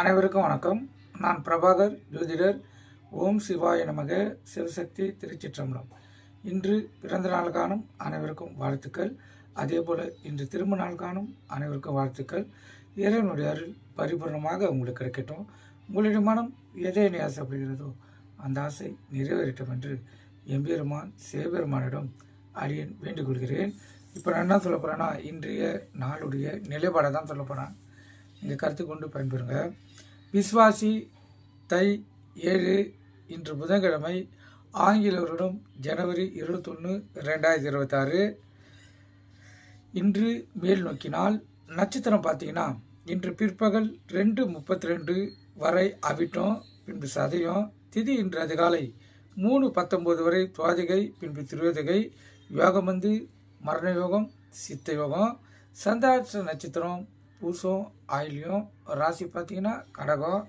அனைவருக்கும் வணக்கம். நான் பிரபாகர் ஜோதிடர். ஓம் சிவாய நமக. சிவசக்தி திருச்சிற்றம்பலம். இன்று பிறந்த நாள் காணும் அனைவருக்கும் வாழ்த்துக்கள். அதேபோல் இன்று திரும்ப நாள் காணும் அனைவருக்கும் வாழ்த்துக்கள். இறைவனுடைய அருள் பரிபூர்ணமாக உங்களுக்கு கிடைக்கட்டும். உங்களுடைய மனம் எதை எண்ணி ஆசைப்படுகிறதோ அந்த ஆசை நிறைவேறட்டும் என்று எம்பெருமான் சிவபெருமானிடம் அடியேன் வேண்டிக் கொள்கிறேன். இப்போ நான் என்ன சொல்ல போகிறேன்னா, இன்றைய நாளுடைய நிலைப்பாடை தான் சொல்ல போகிறேன். இங்கே கருத்து கொண்டு பயன்பெறுங்க. விஸ்வாசி தை 7 இன்று புதன்கிழமை, ஆங்கில வருடம் ஜனவரி 21, 2026. இன்று மேல் நோக்கினால் நட்சத்திரம் பார்த்தீங்கன்னா, இன்று பிற்பகல் 2:32 வரை அவிட்டம், பின்பு சதயம். திதி இன்று அதிகாலை 3:19 வரை துவாதிகை, பின்பு திருவதிகை. யோகம் வந்து மரண யோகம், சித்த யோகம். சந்திராட்ச நட்சத்திரம் பூசம், ஆயில்யம். ராசி பார்த்தீங்கன்னா கடகம்.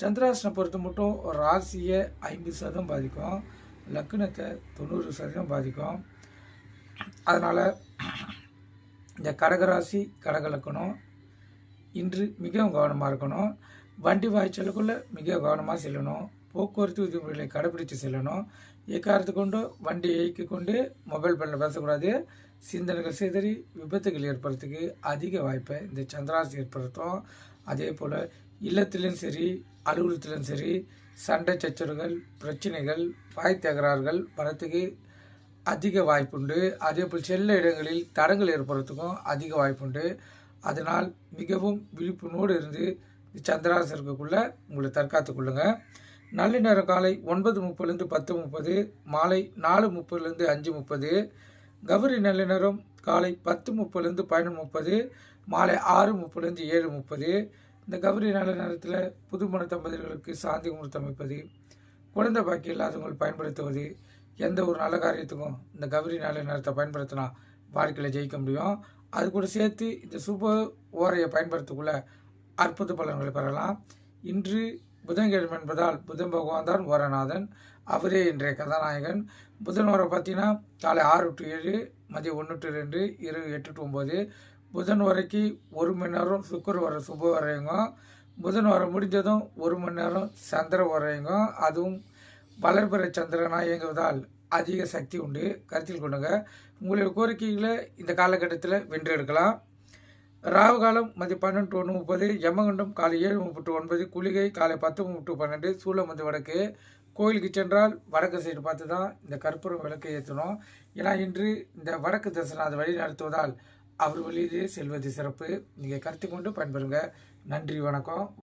சந்திராசனை பொறுத்த மட்டும் ராசியை 50% பாதிக்கும், லக்னத்தை 90% பாதிக்கும். அதனால் இந்த கடகராசி கடக லக்கணம் இன்று மிகவும் கவனமாக இருக்கணும். வண்டி வாய்ச்சலுக்குள்ளே மிக கவனமாக செல்லணும். போக்குவரத்து விதிமுறைகளை கடைபிடித்து செல்லணும். எக்காரத்து கொண்டு வண்டி இயக்கி கொண்டு மொபைல் ஃபோனில் பேசக்கூடாது. சிந்தனைகள் சிதறி விபத்துகள் ஏற்படுறதுக்கு அதிக வாய்ப்பை இந்த சந்திராசி ஏற்படுத்தும். அதே போல் இல்லத்திலும் சரி அலுவலகத்திலும் சரி சண்டை சச்சரவுகள், பிரச்சனைகள், வாய் தகராறுகள் வரத்துக்கு அதிக வாய்ப்புண்டு. அதே போல் செல்ல இடங்களில் தடங்கள் ஏற்படுறதுக்கும் அதிக வாய்ப்புண்டு. அதனால் மிகவும் விழிப்புணோடு இருந்து சந்திராசி இருக்கக்குள்ளே உங்களை தற்காத்து கொள்ளுங்க. நல்ல நேரம் காலை 9:30 10:30, மாலை 4:30 5:30. கௌரி நல்ல நேரம் காலை 10:30 11:30, மாலை 6:30 7:30. இந்த கௌரி நல்ல நேரத்தில் புதுமண தம்பதிகளுக்கு சாந்தி முகூர்த்தம் அமைப்பது, குழந்தை பாக்கி இல்லாதவங்கள் பயன்படுத்துவது, எந்த ஒரு நல்ல காரியத்துக்கும் இந்த கௌரி நல்ல நேரத்தை பயன்படுத்தினா வாழ்க்கையில் ஜெயிக்க முடியும். அது கூட சேர்த்து இந்த சுப ஓரையை பயன்படுத்தக்குள்ள அற்புத பலன்களை பெறலாம். இன்று புதன்கிழமை என்பதால் புதன் பகவான் தான் ஓரநாதன், அவரே இன்றைய கதாநாயகன். புதன் வரம் பார்த்தீங்கன்னா காலை 6 to 7, மதியம் 1 to 2, இரவு 8 to 9. புதன் வரைக்கு 1 மணி நேரம் சுக்கர வர சுப வரையுங்க. புதன் வரம் முடிஞ்சதும் 1 மணி நேரம் சந்திர வரையுங்க. அதுவும் வளர்பிற சந்திரனாக இயங்குவதால் அதிக சக்தி உண்டு. கருத்தில் கொண்டுங்க. உங்களுடைய கோரிக்கைகளை இந்த காலகட்டத்தில் வென்றெடுக்கலாம். ராகு காலம் மதியம் 12 to 1:30, யமகண்டம் காலை 7:30 to 9, குளிகை காலை 10:30 to 12, சூலம் வந்து வடக்கு. கோயிலுக்கு சென்றால் வடக்கு சைடு பார்த்து தான் இந்த கற்பூரம் விளக்கை ஏற்றணும். ஏன்னா இன்று இந்த வடக்கு தரிசனம் அதை வழி நடத்துவதால் அவர் வழியிலே செல்வது சிறப்பு. நீங்கள் கருத்து கொண்டு பயன்பெறுங்க. நன்றி, வணக்கம்.